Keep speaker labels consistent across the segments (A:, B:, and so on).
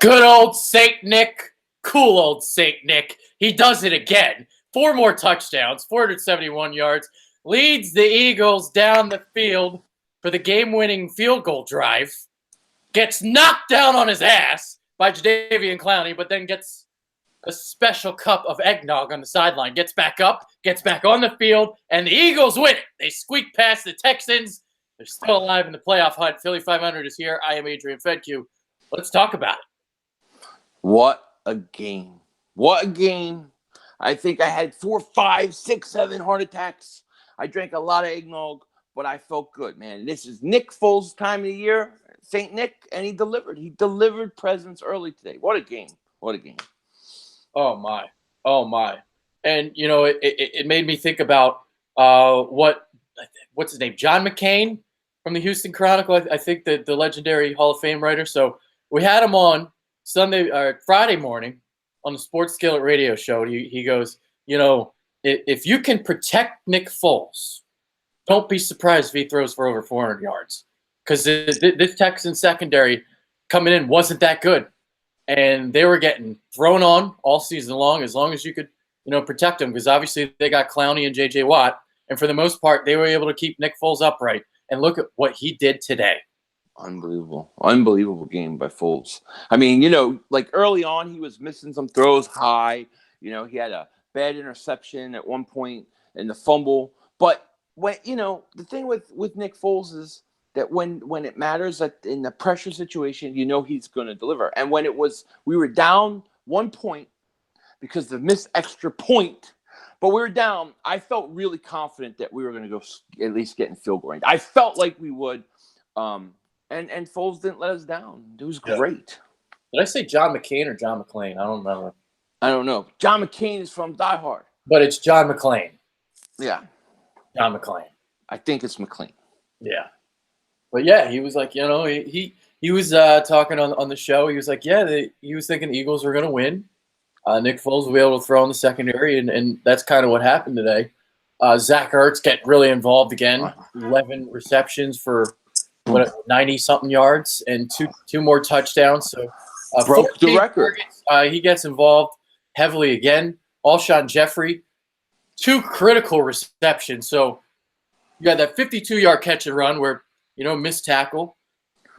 A: Good old Saint Nick. Cool old Saint Nick. He does it again. 4 more touchdowns, 471 yards. Leads the Eagles down the field for the game-winning field goal drive. Gets knocked down on his ass by Jadeveon Clowney, but then gets a special cup of eggnog on the sideline. Gets back up, gets back on the field, and the Eagles win it. They squeak past the Texans. They're still alive in the playoff hunt. Philly 500 is here. I am Adrian Fedke. Let's talk about it.
B: What a game. What a game. I think I had 4, 5, 6, 7 heart attacks. I drank a lot of eggnog, but I felt good, man. This is Nick Foles' time of the year, St. Nick, and he delivered. He delivered presents early today. What a game. What a game.
A: Oh, my. Oh, my. And, you know, it made me think about what's his name? John McCain from the Houston Chronicle, I think the legendary Hall of Fame writer. So we had him on Friday morning on the Sports Skillet radio show. He goes, you know, if you can protect Nick Foles, don't be surprised if he throws for over 400 yards. Because this Texan secondary coming in wasn't that good. And they were getting thrown on all season long as you could, you know, protect them. Because obviously they got Clowney and J.J. Watt. And for the most part, they were able to keep Nick Foles upright. And look at what he did today. Unbelievable
B: game by Foles. I mean, you know, like early on, he was missing some throws high. You know, he had a bad interception at one point and the fumble. But when, you know, the thing with Nick Foles is that when it matters, that in the pressure situation, you know he's going to deliver. And when we were down 1 point because of the missed extra point, but we were down, I felt really confident that we were going to go at least get in field goal range. I felt like we would. And Foles didn't let us down. It was great.
A: Did I say John McCain or John McClain? I don't remember.
B: I don't know. John McCain is from Die Hard.
A: But it's John McClain.
B: Yeah.
A: John McClain.
B: I think it's McClain.
A: Yeah. But, yeah, he was like, you know, he was talking on the show. He was like, he was thinking the Eagles were going to win. Nick Foles will be able to throw in the secondary, and that's kind of what happened today. Zach Ertz get really involved again. 11 receptions for 90-something yards and two more touchdowns. So
B: broke the record.
A: He gets involved heavily again. Alshon Jeffrey, 2 critical receptions. So you had that 52-yard catch and run where, you know, missed tackle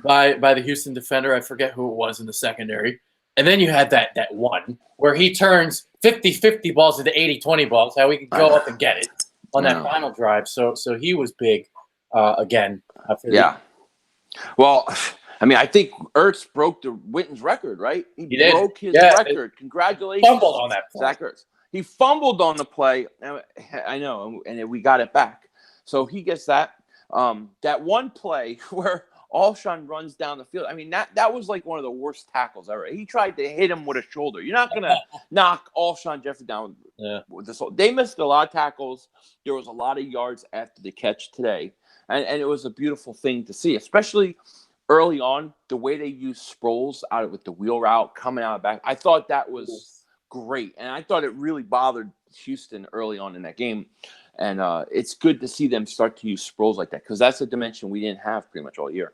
A: by the Houston defender. I forget who it was in the secondary. And then you had that one where he turns 50-50 balls into 80-20 balls, how we could go up and get it on that final drive. So he was big again.
B: Well, I mean, I think Ertz broke the Witten's record, right? He broke his record. Congratulations.
A: Fumbled on that play.
B: Zach Ertz. He fumbled on the play. I know, and we got it back. So he gets that. That one play where Alshon runs down the field. I mean, that was like one of the worst tackles ever. He tried to hit him with a shoulder. You're not going to knock Alshon Jeffrey down with this. They missed a lot of tackles. There was a lot of yards after the catch today. And it was a beautiful thing to see, especially early on, the way they used Sproles out with the wheel route coming out of back. I thought that was great. And I thought it really bothered Houston early on in that game. And it's good to see them start to use Sproles like that because that's a dimension we didn't have pretty much all year.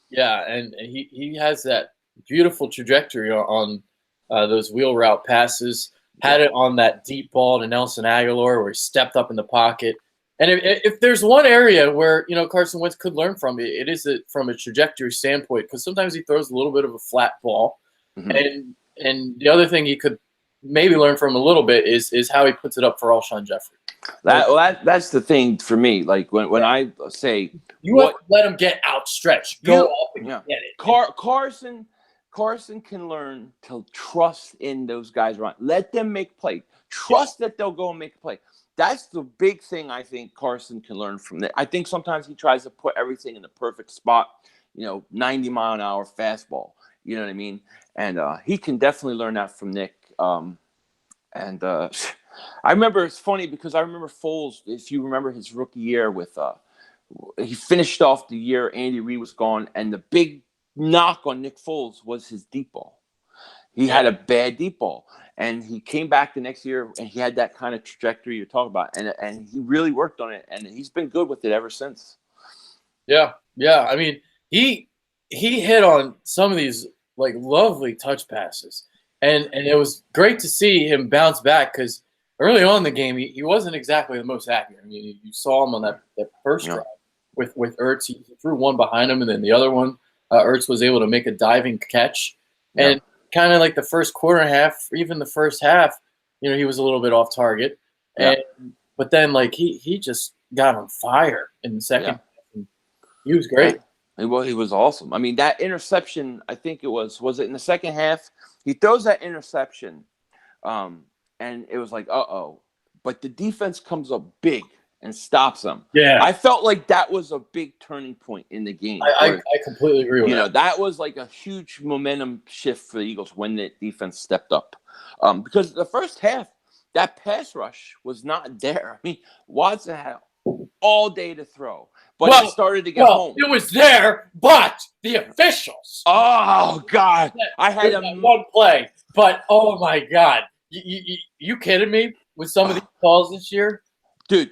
A: Yeah, and he has that beautiful trajectory on those wheel route passes. Had it on that deep ball to Nelson Aguilar where he stepped up in the pocket. And if there's one area where, you know, Carson Wentz could learn from, it is from a trajectory standpoint because sometimes he throws a little bit of a flat ball. Mm-hmm. And the other thing he could maybe learn from a little bit is how he puts it up for Alshon Jeffrey.
B: That's the thing for me. Like when I say
A: you have to let him get outstretched, go up and get it.
B: Carson can learn to trust in those guys around. Let them make play. Trust that they'll go and make a play. That's the big thing I think Carson can learn from that. I think sometimes he tries to put everything in the perfect spot, you know, 90-mile-an-hour fastball. You know what I mean? And he can definitely learn that from Nick. I remember it's funny because I remember Foles, if you remember his rookie year with he finished off the year, Andy Reid was gone, and the big knock on Nick Foles was his deep ball. He had a bad deep ball, and he came back the next year, and he had that kind of trajectory you're talking about, and he really worked on it, and he's been good with it ever since.
A: Yeah. I mean, he hit on some of these like lovely touch passes, and it was great to see him bounce back because early on in the game he wasn't exactly the most accurate. I mean, you saw him on that first drive with Ertz. He threw one behind him, and then the other one, Ertz was able to make a diving catch, and kind of like the first quarter and a half, even the first half, he was a little bit off target, but then like he just got on fire in the second half. He was great.
B: He was awesome. I mean, that interception, I think it was it in the second half? He throws that interception, and it was like, uh-oh. But the defense comes up big and stops them.
A: Yeah.
B: I felt like that was a big turning point in the game.
A: I completely agree with that.
B: That was like a huge momentum shift for the Eagles when the defense stepped up. Because the first half, that pass rush was not there. I mean, Watson had all day to throw. But it started to get home.
A: It was there, but the officials.
B: Oh, God. I had
A: one play, but oh, my God. You kidding me with some of these calls this year?
B: Dude,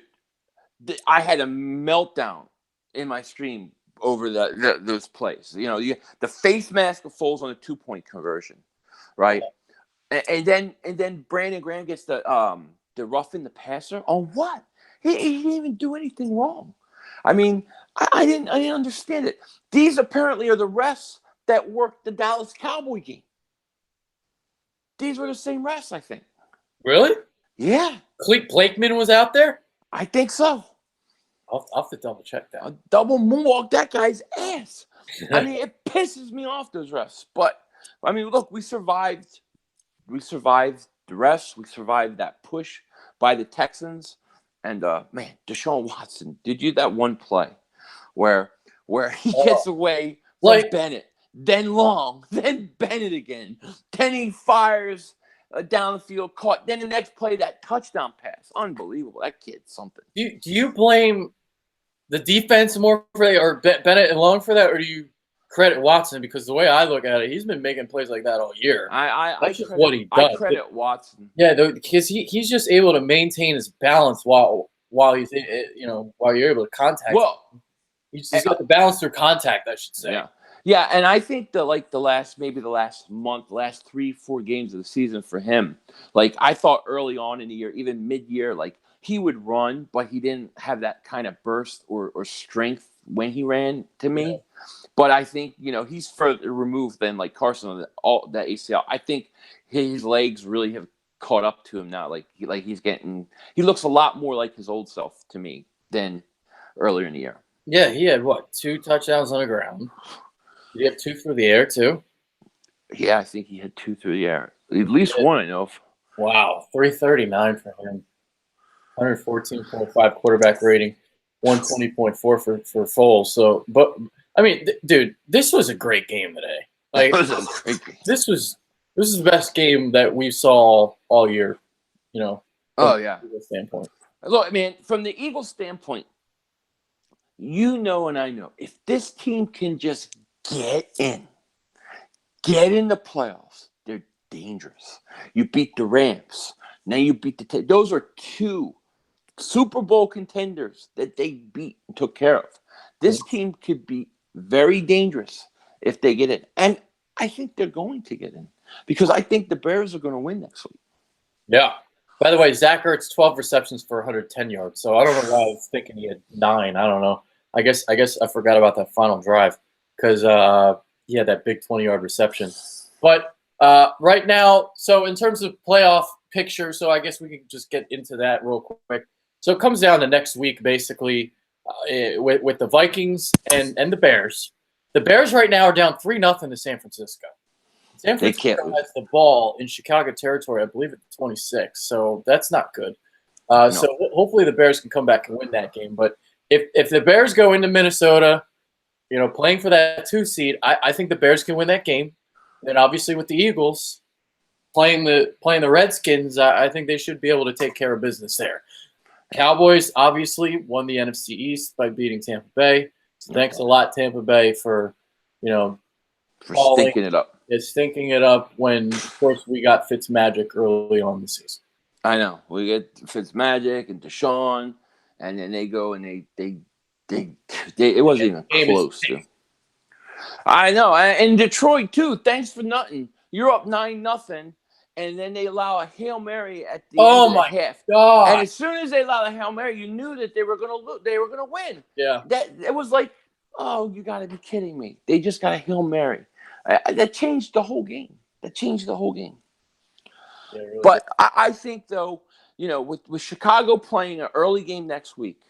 B: I had a meltdown in my stream over those plays. The face mask of Foles on a 2-point conversion, right? And then Brandon Graham gets the roughing the passer on what? He didn't even do anything wrong. I mean, I didn't understand it. These apparently are the refs that worked the Dallas Cowboy game. These were the same refs, I think.
A: Really?
B: Yeah.
A: Cleet Blakeman was out there?
B: I think so.
A: I'll have to double check that.
B: A double moonwalk that guy's ass. I mean, it pisses me off, those refs. But, I mean, look, we survived. We survived the refs. We survived that push by the Texans. And, man, Deshaun Watson did you that one play where he gets away from Bennett, then Long, then Bennett again. Then he fires down the field, caught. Then the next play, that touchdown pass. Unbelievable. That kid's something.
A: Do you blame the defense more for that, or Bennett and Long for that, or do you credit Watson? Because the way I look at it, he's been making plays like that all year. That's just what he does.
B: I credit Watson.
A: Yeah, because he's just able to maintain his balance while he's while you're able to contact.
B: Well,
A: he's got the balance through contact, I should say.
B: Yeah, and I think the last month, last 3-4 games of the season for him, like I thought early on in the year, even mid-year, like he would run, but he didn't have that kind of burst or strength when he ran to me. Yeah. But I think, he's further removed than like Carson on that ACL. I think his legs really have caught up to him now. He looks a lot more like his old self to me than earlier in the year.
A: Yeah, he had 2 touchdowns on the ground. Did he have 2 through the air too?
B: Yeah, I think he had 2 through the air. At least one, I know of.
A: Wow, 339 for him. 114.5 quarterback rating, 120.4 for Foles. So, but I mean, dude, this was a great game today. Like,
B: this was a great game.
A: This is the best game that we saw all year. From
B: the
A: Eagles standpoint.
B: Look, man, from the Eagles standpoint, and I know, if this team can just get in the playoffs, they're dangerous. You beat the Rams. Now you beat the those are 2 Super Bowl contenders that they beat and took care of. This team could be very dangerous if they get in. And I think they're going to get in because I think the Bears are going to win next week.
A: Yeah. By the way, Zach Ertz, 12 receptions for 110 yards. So I don't know why I was thinking he had 9. I don't know. I guess I forgot about that final drive because he had that big 20-yard reception. But right now, so in terms of playoff picture, so I guess we can just get into that real quick. So it comes down to next week, basically, with the Vikings and the Bears. The Bears right now are down 3-0 to San Francisco. San Francisco has the ball in Chicago territory, I believe, at 26. So that's not good. No. So hopefully the Bears can come back and win that game. But if the Bears go into Minnesota, playing for that 2 seed, I think the Bears can win that game. And obviously with the Eagles playing the Redskins, I think they should be able to take care of business there. Cowboys obviously won the NFC East by beating Tampa Bay. So thanks a lot, Tampa Bay, for
B: stinking it up.
A: It's stinking it up when, of course, we got Fitzmagic early on the season.
B: I know. We get Fitzmagic and Deshaun, and then they go and they it wasn't even close. I know. And Detroit, too. Thanks for nothing. You're up 9-0, and then they allow a Hail Mary at the end of the half.
A: God.
B: And as soon as they allowed a Hail Mary, you knew that they were going to win.
A: Yeah.
B: It was like, oh, you got to be kidding me. They just got a Hail Mary. That changed the whole game.
A: Yeah, really
B: But I think, though, with Chicago playing an early game next week,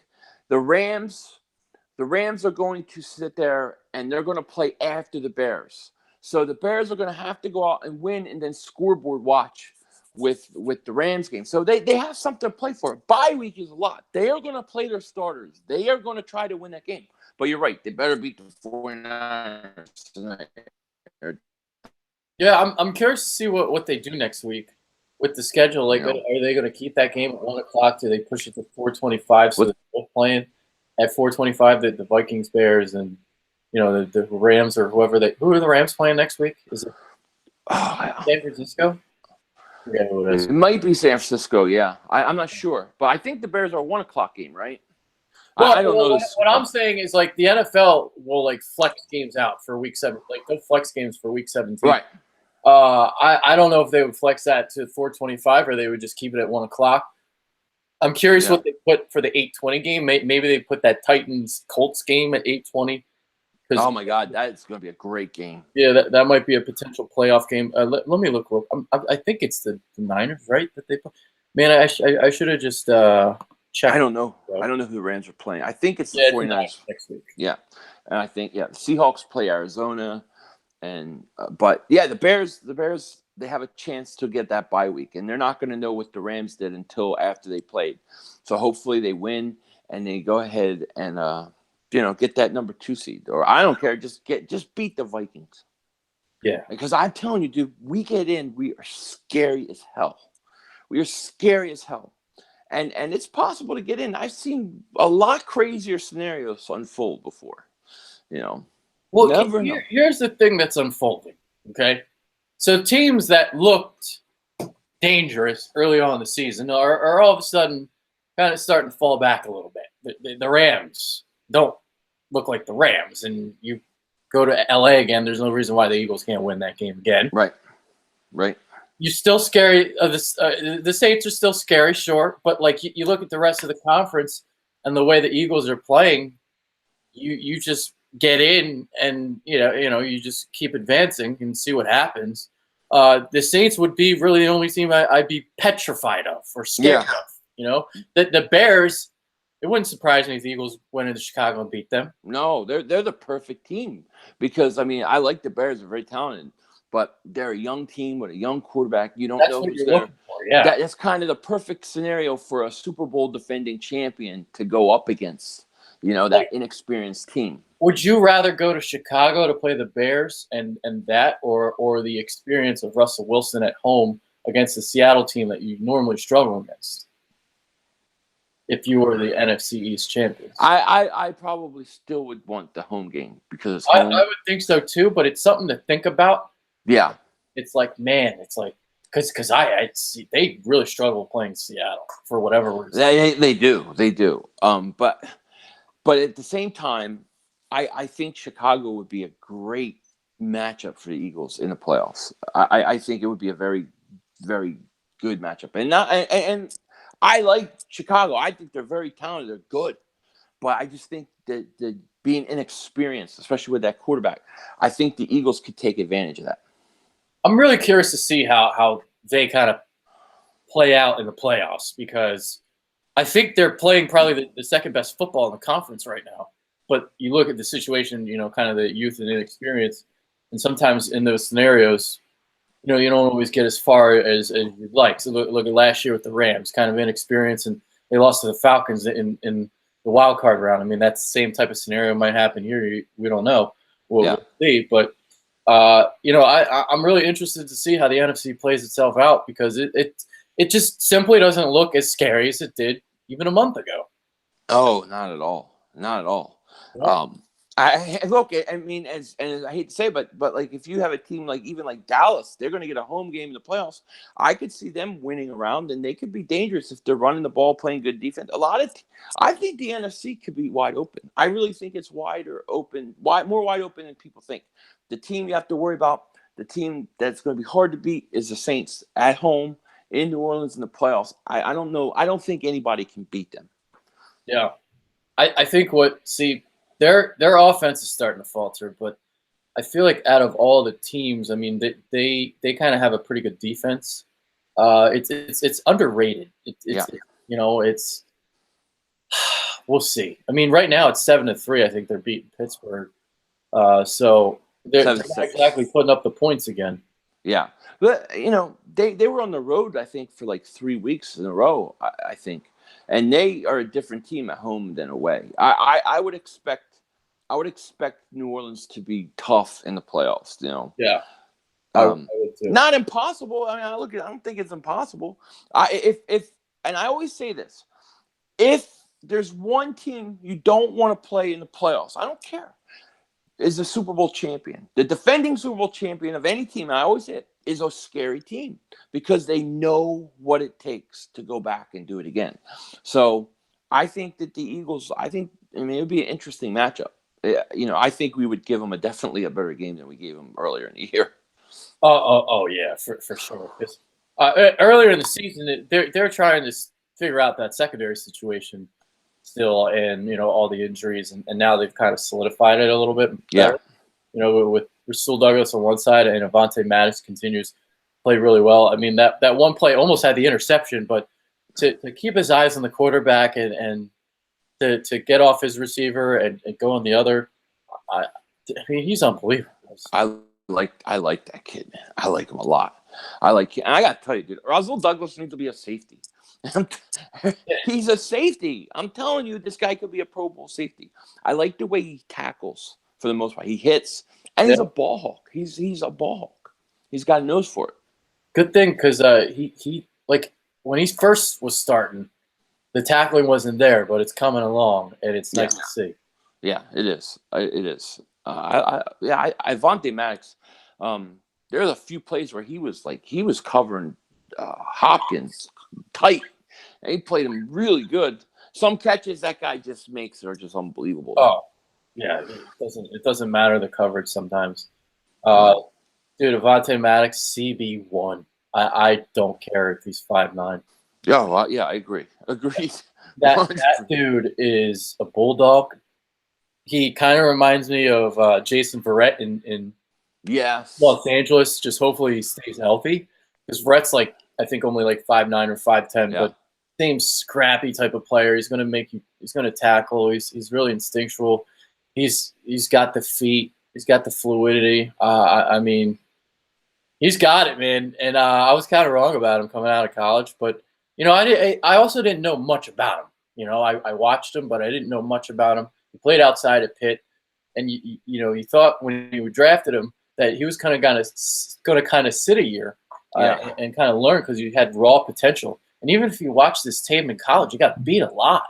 B: the Rams are going to sit there and they're going to play after the Bears. So the Bears are going to have to go out and win and then scoreboard watch with the Rams game. So they have something to play for. Bye week is a lot. They are going to play their starters. They are going to try to win that game. But you're right. They better beat the 49ers tonight.
A: Yeah, I'm curious to see what they do next week with the schedule. Like, are they going to keep that game at 1 o'clock? Do they push it to 4:25 so they're both playing at 4:25? The Vikings, Bears, and the Rams or whoever who are the Rams playing next week? Is it San Francisco?
B: It might be San Francisco. Yeah, I'm not sure, but I think the Bears are a 1 o'clock game, right?
A: Well,
B: I don't know.
A: What I'm saying is, like, the NFL will flex games out for week 7. Like, they'll flex games for week 17.
B: Right.
A: I don't know if they would flex that to 4:25 or they would just keep it at 1 o'clock. I'm curious what they put for the 8:20 game. Maybe they put that Titans-Colts game at 8:20.
B: Oh my God, that's going to be a great game.
A: Yeah, that might be a potential playoff game. Let me look. I think it's the Niners, right? That they play. Man, I should have just checked.
B: I don't know. I don't know who the Rams are playing. I think it's the 49ers
A: next week.
B: Yeah, and I think the Seahawks play Arizona. But the Bears they have a chance to get that bye week, and they're not going to know what the Rams did until after they played. So hopefully they win and they go ahead and get that number 2 seed, or I don't care, just beat the Vikings.
A: Yeah,
B: because I'm telling you, dude, we get in, we are scary as hell. And it's possible to get in. I've seen a lot crazier scenarios unfold before.
A: Well, here's the thing that's unfolding, okay? So teams that looked dangerous early on in the season are all of a sudden kind of starting to fall back a little bit. The Rams don't look like the Rams, and you go to L.A. again, there's no reason why the Eagles can't win that game again.
B: Right.
A: You're still scary. The Saints are still scary, sure, but you look at the rest of the conference and the way the Eagles are playing, you just get in and you just keep advancing and see what happens. The Saints would be really the only team I'd be petrified of or scared of. The Bears, it wouldn't surprise me if the Eagles went into Chicago and beat them.
B: No, they're the perfect team because I like the Bears. They're very talented, but they're a young team with a young quarterback. You don't know who's there.
A: Yeah,
B: that's kind of the perfect scenario for a Super Bowl defending champion to go up against. That inexperienced team.
A: Would you rather go to Chicago to play the Bears and that, or the experience of Russell Wilson at home against the Seattle team that you normally struggle against? If you were the NFC East champions,
B: I probably still would want the home game because it's home.
A: I would think so too, but it's something to think about.
B: Yeah,
A: it's like, man, it's like because I see they really struggle playing Seattle for whatever reason.
B: They do. But at the same time, I think Chicago would be a great matchup for the Eagles in the playoffs. I think it would be a very, very good matchup. And I like Chicago. I think they're very talented. They're good. But I just think that being inexperienced, especially with that quarterback, I think the Eagles could take advantage of that.
A: I'm really curious to see how they kind of play out in the playoffs because I think they're playing probably the second best football in the conference right now. But you look at the situation, kind of the youth and inexperience, and sometimes in those scenarios, you don't always get as far as you'd like. So look at last year with the Rams, kind of inexperience, and they lost to the Falcons in the wild card round. I mean, that's the same type of scenario might happen here. We don't know. We'll see. But, I'm really interested to see how the NFC plays itself out because it just simply doesn't look as scary as it did even a month ago.
B: Oh, not at all. Yeah. Look. I mean, and I hate to say, but like if you have a team like even like Dallas, they're going to get a home game in the playoffs. I could see them winning around, and they could be dangerous if they're running the ball, playing good defense. I think the NFC could be wide open. I really think it's more wide open than people think. The team you have to worry about, the team that's going to be hard to beat, is the Saints at home in New Orleans in the playoffs. I don't know. I don't think anybody can beat them.
A: Yeah, I think their offense is starting to falter, but I feel like out of all the teams, I mean, they kind of have a pretty good defense. It's underrated. It's we'll see. I mean, right now it's 7-3. I think they're beating Pittsburgh, so they're not exactly putting up the points again.
B: Yeah, but they were on the road, I think, for like 3 weeks in a row. I think, and they are a different team at home than away. I would expect New Orleans to be tough in the playoffs.
A: Yeah, I would too.
B: Not impossible. I mean, I don't think it's impossible. And I always say this: if there's one team you don't want to play in the playoffs, I don't care, is the Super Bowl champion. The defending Super Bowl champion of any team, I always say it, is a scary team because they know what it takes to go back and do it again. So I think that the Eagles, it would be an interesting matchup. I think we would give them definitely a better game than we gave them earlier in the year.
A: Oh yeah, for sure. Earlier in the season, they're trying to figure out that secondary situation still, and all the injuries, and now they've kind of solidified it a little bit better.
B: Yeah.
A: With Rasul Douglas on one side and Avonte Maddox continues to play really well. I mean, that one play almost had the interception, but to keep his eyes on the quarterback and to get off his receiver and go on the other, I mean, he's unbelievable.
B: I like that kid, man. I like him a lot. And I got to tell you, dude, Rasul Douglas needs to be a safety. He's a safety. I'm telling you, this guy could be a Pro Bowl safety. I like the way he tackles for the most part. He hits, and he's a ball hawk. He's a ball hawk. He's got a nose for it.
A: Good thing, because he like when he first was starting, the tackling wasn't there, but it's coming along, and it's nice to see.
B: Yeah, it is. It is. Avonte Maddox. There's a few plays where he was covering Hopkins tight, and he played him really good. Some catches that guy just makes are just unbelievable.
A: Oh, yeah, it doesn't matter the coverage sometimes. Dude, Avonte Maddox, CB1. I don't care if he's 5'9".
B: Yeah, well, yeah, I agree. Agreed.
A: That dude is a bulldog. He kind of reminds me of Jason Verrett in Los Angeles. Just hopefully he stays healthy, because Verrett's I think only 5'9" or 5'10", but same scrappy type of player. He's going to tackle. He's really instinctual. He's got the feet. He's got the fluidity. I mean, he's got it, man. And I was kind of wrong about him coming out of college, but I also didn't know much about him. I watched him, but I didn't know much about him. He played outside at Pitt, and you thought when you drafted him that he was going to kind of sit a year and kind of learn, because he had raw potential. And even if you watch this tape in college, he got beat a lot.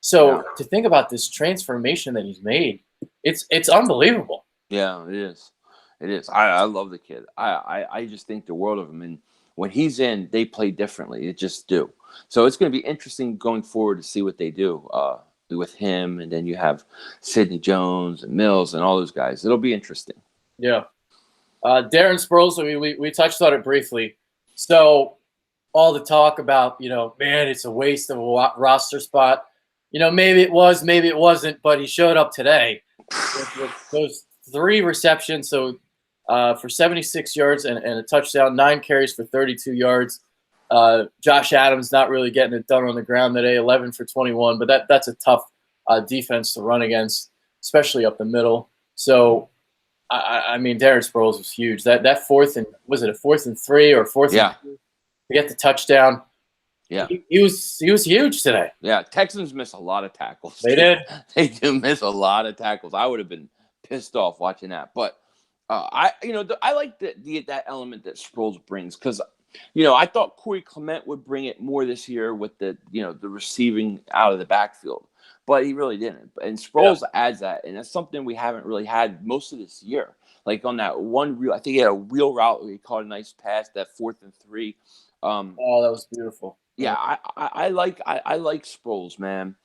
A: So to think about this transformation that he's made, it's unbelievable.
B: Yeah, it is. It is. I love the kid. I just think the world of him. And when he's in, they play differently. It just do. So it's going to be interesting going forward to see what they do with him. And then you have Sidney Jones and Mills and all those guys. It'll be interesting.
A: Yeah. Darren Sproles, we touched on it briefly. So all the talk about, man, it's a waste of a roster spot. Maybe it was, maybe it wasn't, but he showed up today with those 3 receptions. So for 76 yards and a touchdown, 9 carries for 32 yards. Josh Adams not really getting it done on the ground today, 11 for 21, but that's a tough defense to run against, especially up the middle. So, I mean, Darren Sproles was huge. That fourth and – was it a 4th and 3 or 4th and 2 to get the touchdown?
B: Yeah.
A: He was huge today.
B: Yeah, Texans miss a lot of tackles.
A: They did.
B: They do miss a lot of tackles. I would have been pissed off watching that. But I like that element that Sproles brings, because I thought Corey Clement would bring it more this year with the receiving out of the backfield. but he really didn't. And Sproles adds that, and that's something we haven't really had most of this year. Like on that one I think he had a wheel route where he caught a nice pass, that 4th and 3.
A: Oh, that was beautiful.
B: Yeah, I like Sproles, man.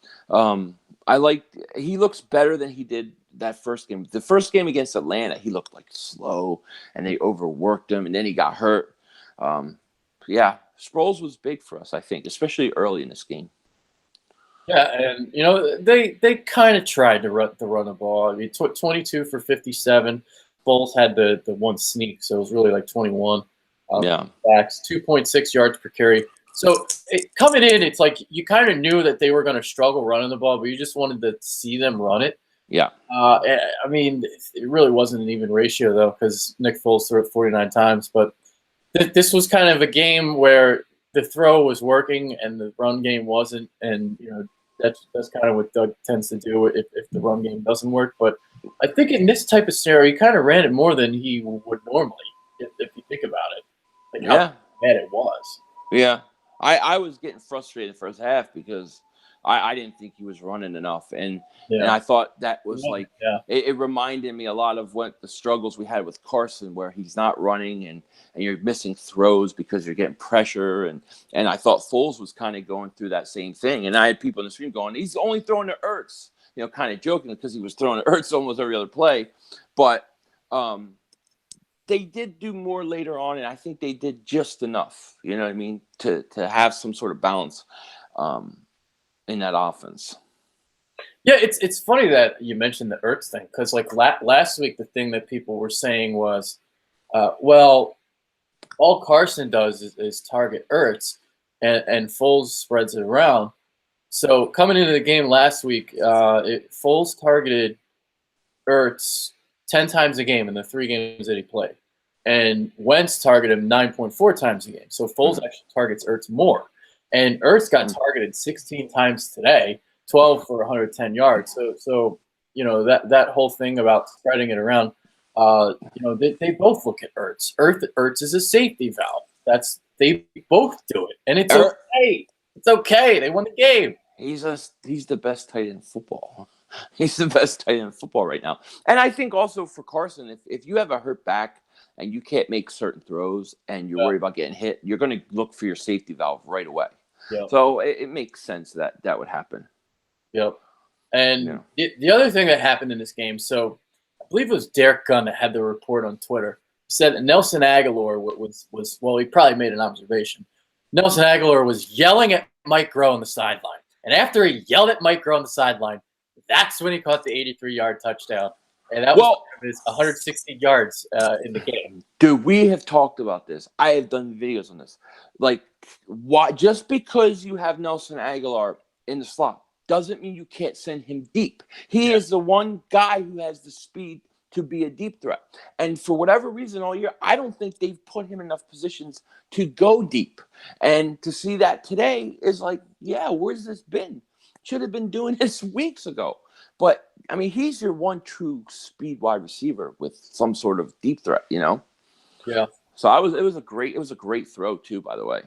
B: He looks better than he did that first game. The first game against Atlanta, he looked like slow, and they overworked him, and then he got hurt. Yeah, Sproles was big for us, I think, especially early in this game.
A: Yeah, and they kind of tried to run the ball. I mean, 22 for 57. Foles had the one sneak, so it was really like 21. Backs, 2.6 yards per carry. So coming in, it's like you kind of knew that they were going to struggle running the ball, but you just wanted to see them run it.
B: Yeah.
A: I mean, it really wasn't an even ratio, though, because Nick Foles threw it 49 times. But this was kind of a game where the throw was working and the run game wasn't. And, that's kind of what Doug tends to do if the run game doesn't work. But I think in this type of scenario, he kind of ran it more than he would normally, if you think about it. Like how bad it was.
B: Yeah. I was getting frustrated the first half because I didn't think he was running enough. And I thought that was it reminded me a lot of what the struggles we had with Carson, where he's not running and you're missing throws because you're getting pressure. And I thought Foles was kind of going through that same thing. And I had people in the stream going, he's only throwing to Ertz, kind of joking because he was throwing to Ertz almost every other play. But they did do more later on, and I think they did just enough, you know what I mean, to have some sort of balance in that offense.
A: Yeah, it's funny that you mentioned the Ertz thing, because like last week, the thing that people were saying was, well, all Carson does is target Ertz, and Foles spreads it around. So coming into the game last week, Foles targeted Ertz 10 times a game in the 3 games that he played. And Wentz targeted him 9.4 times a game. So Foles actually targets Ertz more. And Ertz got targeted 16 times today, 12 for 110 yards. So that whole thing about spreading it around, they both look at Ertz. Ertz is a safety valve. They both do it. And it's okay. It's okay. They won the game.
B: He's the best tight end in football. He's the best tight end in football right now. And I think also for Carson, if you have a hurt back and you can't make certain throws and you're worried about getting hit, you're going to look for your safety valve right away. Yep. So it makes sense that would happen.
A: Yep. And the other thing that happened in this game, so I believe it was Derek Gunn that had the report on Twitter. He said that Nelson Aguilar was he probably made an observation. Nelson Aguilar was yelling at Mike Groh on the sideline. And after he yelled at Mike Groh on the sideline, that's when he caught the 83-yard touchdown. And that was his 160 yards in the game.
B: Dude, we have talked about this. I have done videos on this. Like, why? Just because you have Nelson Aguilar in the slot doesn't mean you can't send him deep. He is the one guy who has the speed to be a deep threat. And for whatever reason all year, I don't think they've put him in enough positions to go deep. And to see that today is like, where's this been? Should have been doing this weeks ago. But I mean, he's your one true speed wide receiver with some sort of deep threat, Yeah. So it was a great throw too, by the way.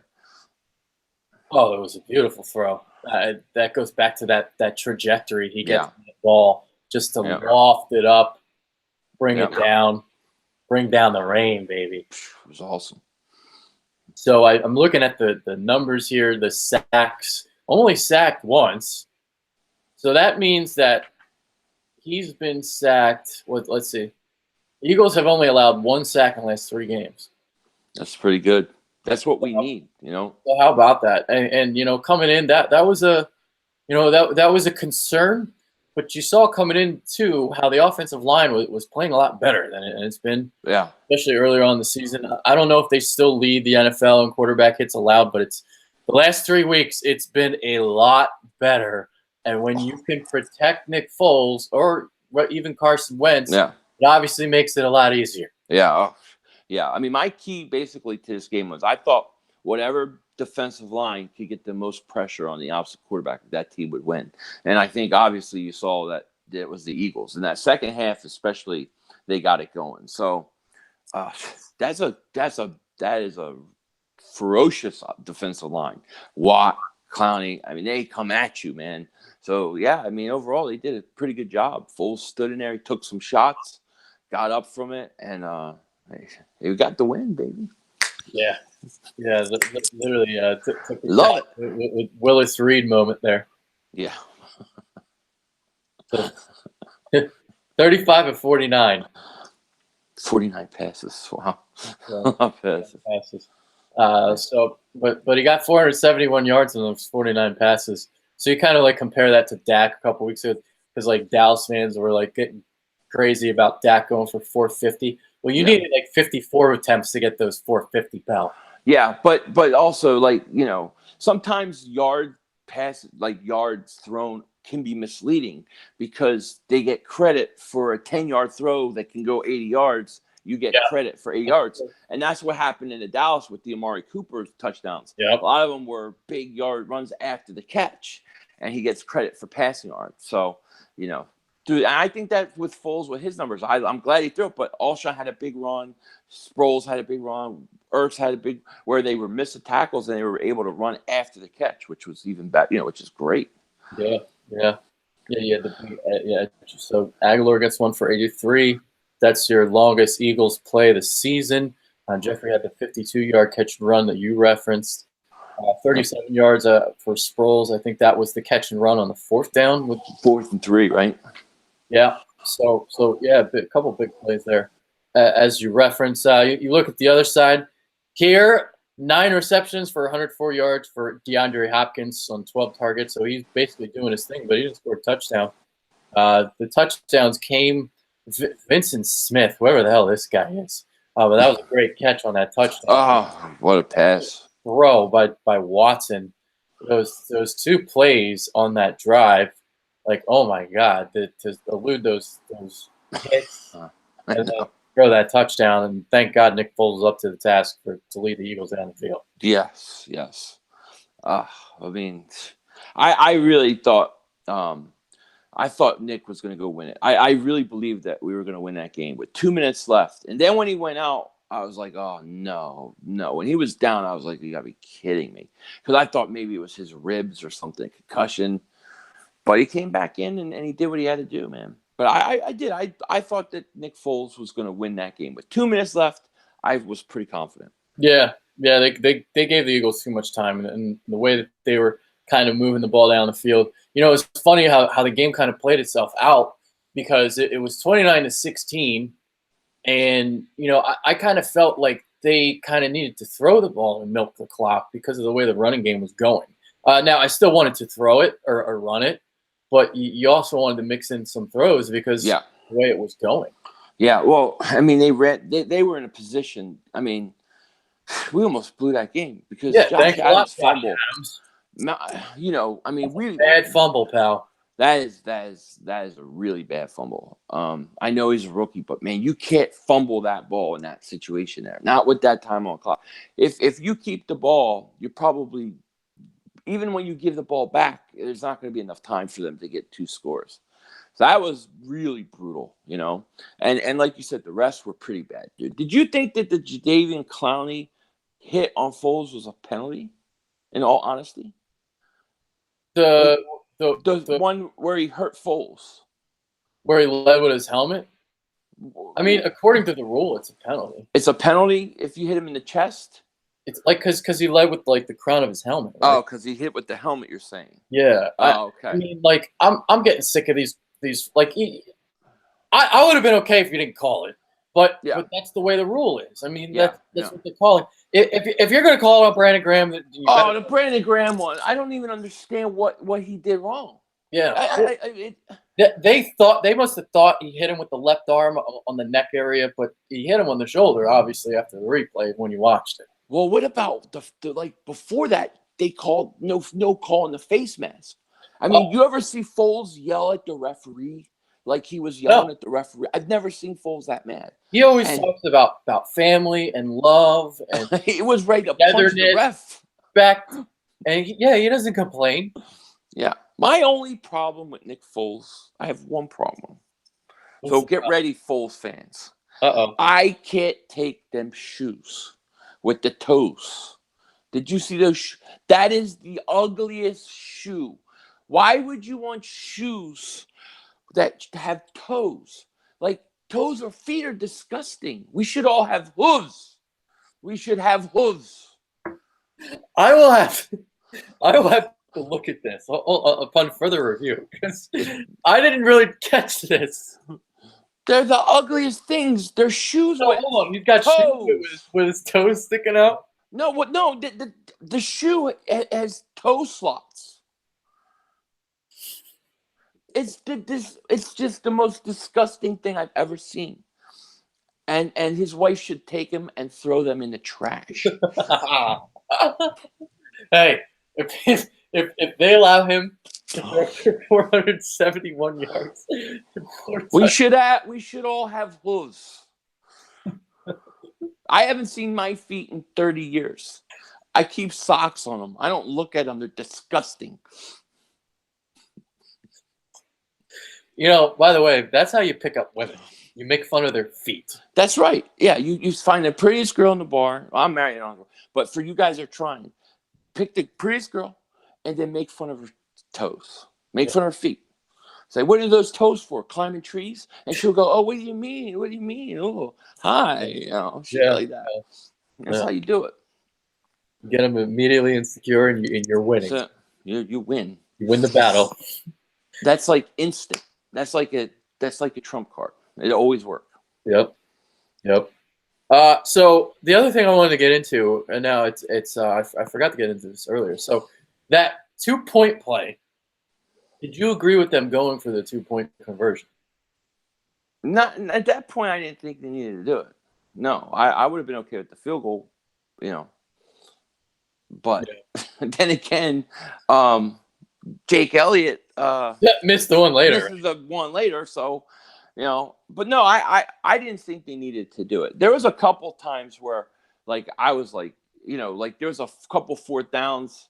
A: Oh, it was a beautiful throw. That goes back to that trajectory he gets the ball just to loft it up, bring it down, bring down the rain, baby.
B: It was awesome.
A: So I'm looking at the numbers here. The sacks, only sacked once. So that means that he's been sacked. Let's see. The Eagles have only allowed 1 sack in the last 3 games.
B: That's pretty good. That's what we need,
A: So how about that? And coming in, that was a that was a concern. But you saw coming in too how the offensive line was playing a lot better than it's been.
B: Yeah.
A: Especially earlier on in the season. I don't know if they still lead the NFL in quarterback hits allowed, but it's the last 3 weeks. It's been a lot better. And when you can protect Nick Foles or even Carson Wentz, it obviously makes it a lot easier.
B: Yeah. Yeah. I mean, my key basically to this game was I thought whatever defensive line could get the most pressure on the opposite quarterback, that team would win. And I think obviously you saw that it was the Eagles. In that second half, especially, they got it going. So that is a ferocious defensive line. Watt, Clowney. I mean, they come at you, man. So, yeah, I mean, overall, they did a pretty good job. Foles stood in there. He took some shots, got up from it, and they got the win, baby.
A: Yeah. Yeah, literally took the
B: Love it.
A: with Willis Reed moment there.
B: Yeah.
A: So 35 of 49.
B: 49 passes. Wow.
A: Passes. But he got 471 yards in those 49 passes. So you kind of like compare that to Dak a couple weeks ago, because like Dallas fans were like getting crazy about Dak going for 450. Well, you needed like 54 attempts to get those 450, pal.
B: Yeah, but also, like, sometimes yards thrown can be misleading, because they get credit for a 10-yard throw that can go 80 yards. You get credit for 80 yards. And that's what happened in the Dallas with the Amari Cooper touchdowns.
A: Yep.
B: A lot of them were big yard runs after the catch, and he gets credit for passing yards. So, dude, I think that with Foles, with his numbers, I'm glad he threw it, but Alshon had a big run. Sproles had a big run. Ertz had a big, where they were missed the tackles and they were able to run after the catch, which was even better, which is great.
A: Yeah. So Aguilar gets one for 83. That's your longest Eagles play this season. Jeffrey had the 52-yard catch and run that you referenced. 37 yards for Sproles. I think that was the catch and run on the fourth down. With
B: 4th and 3, right?
A: Yeah. So yeah, a couple big plays there. As you reference, you look at the other side here. 9 receptions for 104 yards for DeAndre Hopkins on 12 targets. So he's basically doing his thing, but he didn't score a touchdown. The touchdowns came Vincent Smith, whoever the hell this guy is. But that was a great catch on that touchdown.
B: Oh, what a pass.
A: Throw by Watson. Those 2 plays on that drive, like, oh my God, to elude those hits and then throw that touchdown, and thank God Nick Foles was up to the task to lead the Eagles down the field.
B: Yes. I mean, I really thought I thought Nick was going to go win it. I really believed that we were going to win that game with 2 minutes left. And then when he went out, I was like, oh, no. When he was down, I was like, you got to be kidding me. Because I thought maybe it was his ribs or something, concussion. But he came back in and he did what he had to do, man. But I thought that Nick Foles was going to win that game. With 2 minutes left, I was pretty confident.
A: Yeah, they gave the Eagles too much time. And the way that they were kind of moving the ball down the field. It's funny how the game kind of played itself out, because it was 29-16. And, I kind of felt like they kind of needed to throw the ball and milk the clock because of the way the running game was going. Now, I still wanted to throw it or run it, but you also wanted to mix in some throws because the way it was going.
B: Yeah, well, I mean, they were in a position. I mean, we almost blew that game because Josh Adams fumbled. I mean, really
A: bad fumble, pal.
B: That is a really bad fumble. I know he's a rookie, but man, you can't fumble that ball in that situation there. Not with that time on clock. If you keep the ball, you're probably, even when you give the ball back, there's not going to be enough time for them to get 2 scores. So that was really brutal, And like you said, the rest were pretty bad, dude. Did you think that the Jadeveon Clowney hit on Foles was a penalty? In all honesty, the one where he hurt Foles,
A: where he led with his helmet. I mean, according to the rule, it's a penalty.
B: It's a penalty if you hit him in the chest.
A: It's like because he led with like the crown of his helmet. Right?
B: Oh, because he hit with the helmet. You're saying?
A: Yeah.
B: Okay.
A: I mean, like I'm getting sick of these. Like, I would have been okay if you didn't call it, but that's the way the rule is. I mean, that's what they're calling. If you're going to call it on Brandon Graham,
B: the Brandon Graham one, I don't even understand what he did wrong.
A: Yeah, they must have thought he hit him with the left arm on the neck area, but he hit him on the shoulder. Obviously, after the replay when you watched it.
B: Well, what about the like before that? They called no call in the face mask. I mean, you ever see Foles yell at the referee like he was yelling at the referee? I've never seen Foles that mad.
A: He always talks about family and love, and
B: it was ready to punch the ref
A: back. And he doesn't complain.
B: Yeah, my only problem with Nick Foles, I have one problem. So get ready, Foles fans.
A: Uh-oh.
B: I can't take them shoes with the toes Did you see those? That is the ugliest shoe. Why would you want shoes that have toes? Like, toes or feet are disgusting. We should all have hooves. We should have hooves.
A: I will have to look at this upon further review because I didn't really catch this.
B: They're the ugliest things. They're shoes
A: So
B: with
A: hold on, he's got shoes with his toes sticking out.
B: No, what? No, the shoe has toe slots. It's just the most disgusting thing I've ever seen. And his wife should take him and throw them in the trash.
A: Hey, if they allow him to throw for 471 yards,
B: we should all have hooves. I haven't seen my feet in 30 years. I keep socks on them. I don't look at them. They're disgusting.
A: You know, by the way, that's how you pick up women. You make fun of their feet.
B: That's right. Yeah, you find the prettiest girl in the bar. Well, I'm married, but for you guys are trying. Pick the prettiest girl and then make fun of her toes. Make fun of her feet. Say, what are those toes for? Climbing trees? And she'll go, oh, what do you mean? What do you mean? Oh, hi. You know, shit like that. That's how you do it.
A: Get them immediately insecure, and you're winning.
B: So, you win.
A: You win the battle.
B: That's like instant. That's like a trump card. It always works.
A: Yep. So the other thing I wanted to get into, and now it's I forgot to get into this earlier. So that 2-point play. Did you agree with them going for the 2-point conversion?
B: Not at that point. I didn't think they needed to do it. No, I would have been okay with the field goal, you know. But then again, Jake Elliott
A: missed the one later.
B: Misses the one later, so you know. But no, I didn't think they needed to do it. There was a couple times where, like, I was like, you know, like there was a couple 4th downs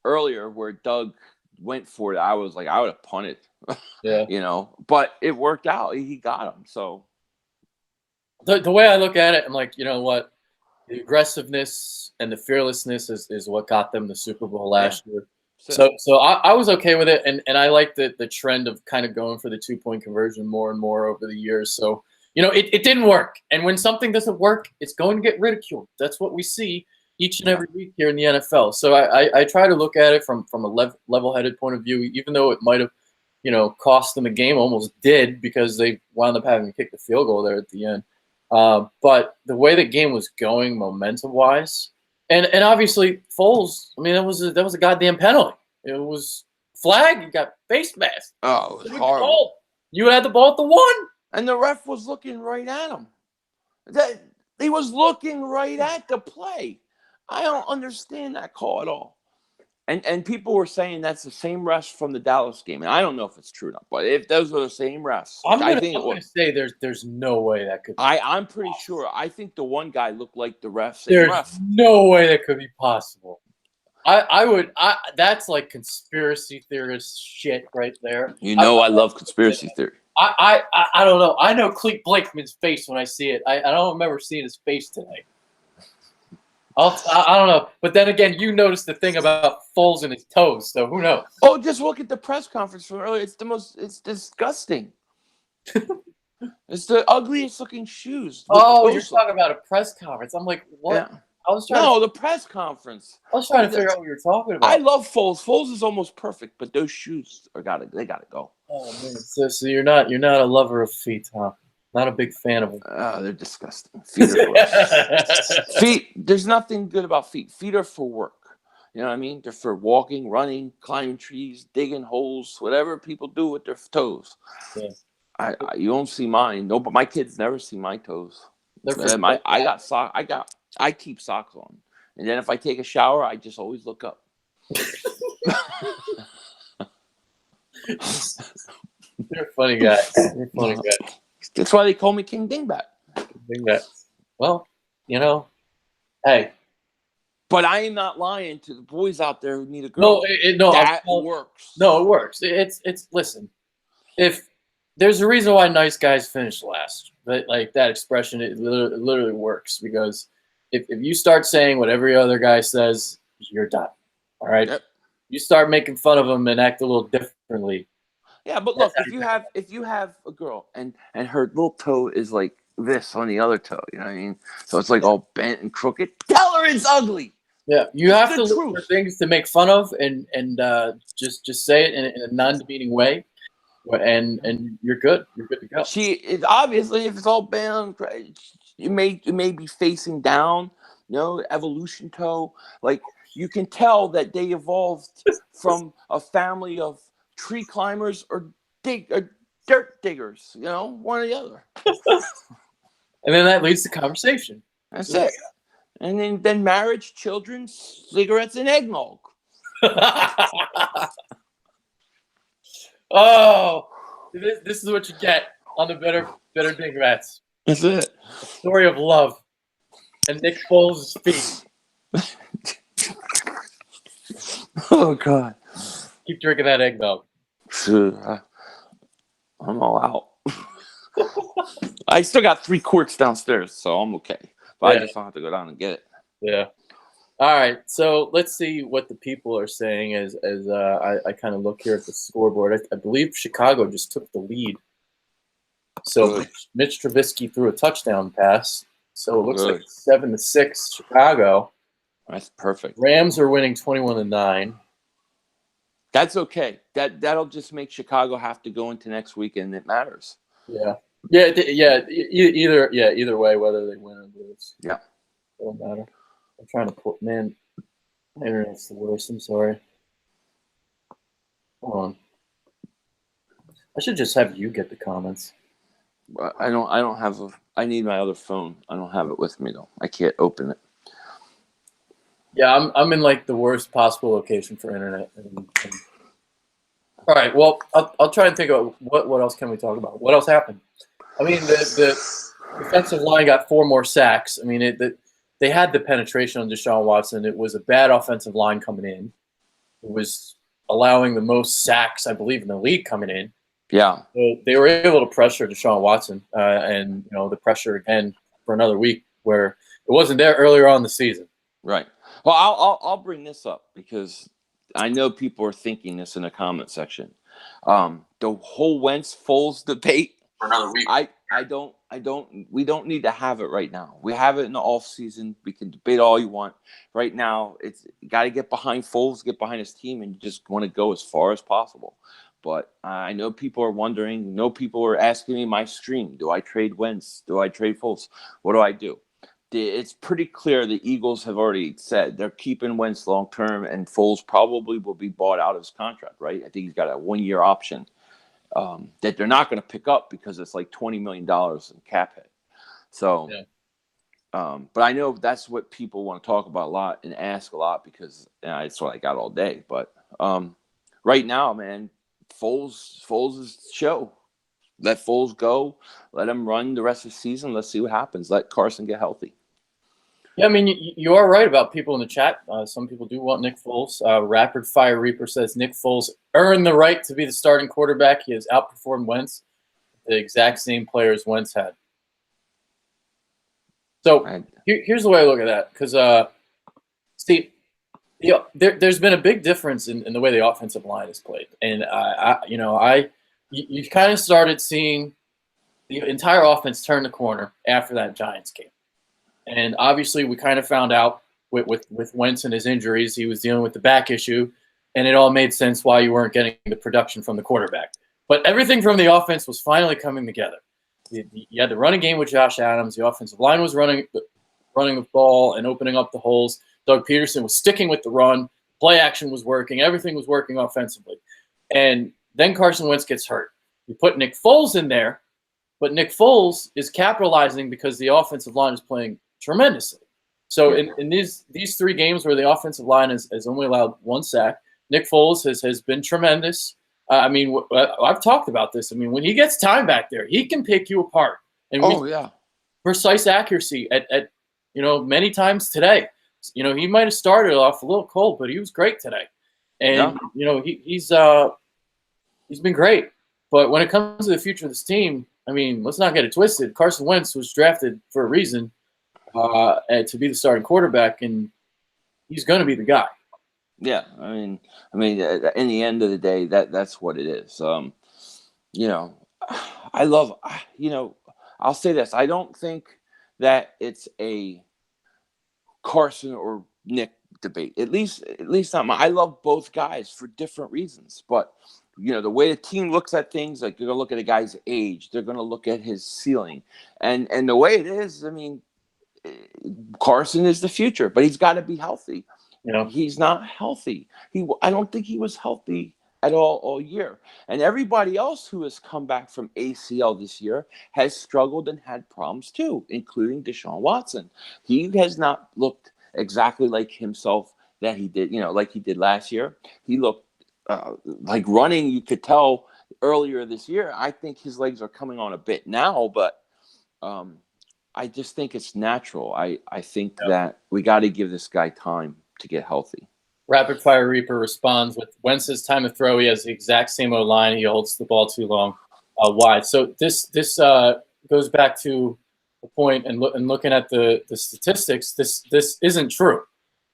B: earlier where Doug went for it. I was like, I would have punted.
A: Yeah.
B: You know, but it worked out. He got him. So
A: the way I look at it, I'm like, you know what? The aggressiveness and the fearlessness is what got them the Super Bowl last year. So I was okay with it, and I like the trend of kind of going for the 2-point conversion more and more over the years. So, you know, it didn't work. And when something doesn't work, it's going to get ridiculed. That's what we see each and every week here in the NFL. So I try to look at it from a level-headed point of view, even though it might have, you know, cost them a game, almost did, because they wound up having to kick the field goal there at the end. But the way the game was going, momentum-wise, and obviously Foles, I mean, that was a goddamn penalty. It was flag. You got face mask.
B: Oh, it was horrible.
A: You had the ball at the 1,
B: and the ref was looking right at him. He was looking right at the play. I don't understand that call at all. And people were saying that's the same refs from the Dallas game, and I don't know if it's true or not. But if those are the same refs,
A: I'm gonna say there's no way that could be.
B: I'm pretty sure. I think the one guy looked like the ref.
A: There's no way that could be possible. That's like conspiracy theorist shit right there.
B: You know, I love conspiracy theory.
A: I don't know. I know Clete Blakeman's face when I see it. I don't remember seeing his face today. I don't know. But then again, you noticed the thing about Foles and his toes, so who knows?
B: Oh, just look at the press conference from earlier. It's disgusting. It's the ugliest looking shoes.
A: Oh, you're talking about a press conference. I'm like, what?
B: Yeah. The press conference.
A: I was trying to figure out what you're talking about.
B: I love Foles. Foles is almost perfect, but those shoes they gotta go.
A: Oh man, so you're not a lover of feet, huh? Not a big fan of them.
B: Oh, they're disgusting. Feet are gross. Feet. There's nothing good about feet. Feet are for work. You know what I mean? They're for walking, running, climbing trees, digging holes, whatever people do with their toes. Yeah. You don't see mine. No, but my kids never see my toes. I keep socks on, and then if I take a shower, I just always look up.
A: You're a funny guy.
B: That's why they call me King Dingbat.
A: Well, you know, hey.
B: But I am not lying to the boys out there who need a girl. That works.
A: No, it works. It's listen. If there's a reason why nice guys finish last, but like that expression, it literally works, because if you start saying what every other guy says, you're done. All right.
B: Yep.
A: You start making fun of them and act a little differently.
B: Yeah, but look, if you have a girl and her little toe is like this on the other toe, you know what I mean? So it's like all bent and crooked. Tell her it's ugly.
A: Yeah, you
B: It's
A: have
B: the
A: to look
B: truth.
A: for things to make fun of and just say it in a non-demeaning way, and you're good. You're good to go.
B: She is obviously, if it's all bent, you may be facing down. You know, evolution toe. Like you can tell that they evolved from a family of tree climbers or dirt diggers. You know, one or the other.
A: And then that leads to conversation.
B: That's it. And then marriage, children, cigarettes, and eggnog.
A: Oh, this is what you get on the Better Dingrats.
B: That's it.
A: Story of love and Nick Foles' feet.
B: Oh God.
A: Keep drinking that eggnog.
B: I'm all out. I still got 3 quarts downstairs, so I'm okay. But
A: Yeah.
B: I just don't have to go down and get it.
A: Yeah. All right. So let's see what the people are saying as I kind of look here at the scoreboard. I believe Chicago just took the lead. So
B: Good.
A: Mitch Trubisky threw a touchdown pass. So it looks
B: Good.
A: like 7-6 Chicago.
B: That's perfect.
A: Rams are winning 21-9.
B: That's okay. That'll just make Chicago have to go into next weekend. It matters.
A: Yeah. Either way, whether they win or lose.
B: Yeah.
A: It don't matter. I'm trying to put, man, my internet's the worst. I'm sorry. Hold on. I should just have you get the comments.
B: I don't have I need my other phone. I don't have it with me though. I can't open it.
A: Yeah, I'm in like the worst possible location for internet. All right, well, I'll try and think of what else can we talk about. What else happened? I mean, the defensive line got 4 more sacks. I mean, they had the penetration on Deshaun Watson. It was a bad offensive line coming in. It was allowing the most sacks, I believe, in the league coming in.
B: Yeah.
A: So they were able to pressure Deshaun Watson, and the pressure again for another week where it wasn't there earlier on in the season.
B: Right. Well, I'll bring this up because I know people are thinking this in the comment section. The whole Wentz Foles debate
A: For another week.
B: we don't need to have it right now. We have it in the off season. We can debate all you want. Right now, it's got to get behind Foles, get behind his team, and you just want to go as far as possible. But I know people are wondering. I know people are asking me my stream. Do I trade Wentz? Do I trade Foles? What do I do? It's pretty clear the Eagles have already said they're keeping Wentz long term, and Foles probably will be bought out of his contract, right? I think he's got a 1-year option that they're not going to pick up because it's like $20 million in cap hit. So, yeah. But I know that's what people want to talk about a lot and ask a lot because it's what I got all day. But right now, man, Foles' show. Let Foles go. Let him run the rest of the season. Let's see what happens. Let Carson get healthy.
A: Yeah, I mean, you are right about people in the chat. Some people do want Nick Foles. Rapid Fire Reaper says Nick Foles earned the right to be the starting quarterback. He has outperformed Wentz, the exact same players Wentz had. So here's the way I look at that. Because, Steve, there's been a big difference in the way the offensive line is played. And, you kind of started seeing the entire offense turn the corner after that Giants game. And obviously, we kind of found out with Wentz and his injuries, he was dealing with the back issue, and it all made sense why you weren't getting the production from the quarterback. But everything from the offense was finally coming together. You had the running game with Josh Adams. The offensive line was running the ball and opening up the holes. Doug Peterson was sticking with the run. Play action was working. Everything was working offensively. And then Carson Wentz gets hurt. You put Nick Foles in there, but Nick Foles is capitalizing because the offensive line is playing tremendously. So in these 3 games where the offensive line has only allowed 1 sack, Nick Foles has been tremendous. I've talked about this. I mean, when he gets time back there, he can pick you apart. And precise accuracy at many times today. He might have started off a little cold, but he was great today. And he's been great. But when it comes to the future of this team, I mean, let's not get it twisted. Carson Wentz was drafted for a reason to be the starting quarterback. And he's going to be the guy.
B: Yeah, I mean, in the end of the day, that's what it is. You know, I love, I'll say this. I don't think that it's a Carson or Nick debate. At least not my. I love both guys for different reasons, but the way the team looks at things, like they're gonna look at a guy's age, they're gonna look at his ceiling, and the way it is. I mean, Carson is the future, but he's got to be healthy.
A: Yeah.
B: He's not healthy. I don't think he was healthy at all year. And everybody else who has come back from ACL this year has struggled and had problems too, including Deshaun Watson. He has not looked exactly like himself that he did, like he did last year. He looked like running. You could tell earlier this year. I think his legs are coming on a bit now, but I just think it's natural. I think that we got to give this guy time to get healthy.
A: Rapid Fire Reaper responds with Wentz's time of throw. He has the exact same O-line. He holds the ball too long wide. So this goes back to the point and looking at the statistics. This isn't true.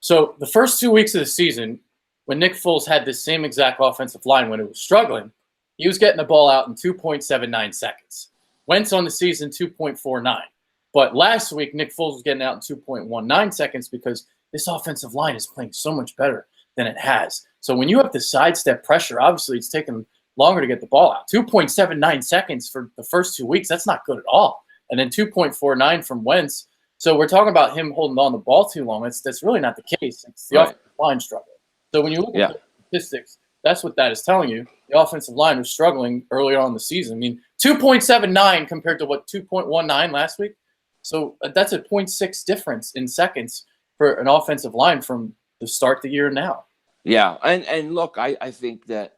A: So the first 2 weeks of the season, when Nick Foles had this same exact offensive line when it was struggling, he was getting the ball out in 2.79 seconds. Wentz on the season 2.49. But last week, Nick Foles was getting out in 2.19 seconds because this offensive line is playing so much better than it has. So when you have to sidestep pressure, obviously it's taking longer to get the ball out. 2.79 seconds for the first 2 weeks, that's not good at all. And then 2.49 from Wentz. So we're talking about him holding on the ball too long. That's really not the case. It's the offensive line struggle. So when you look at the statistics, that's what that is telling you. The offensive line was struggling earlier on in the season. I mean, 2.79 compared to 2.19 last week. So that's a 0.6 difference in seconds for an offensive line from the start of the year now.
B: Yeah, and look, I think that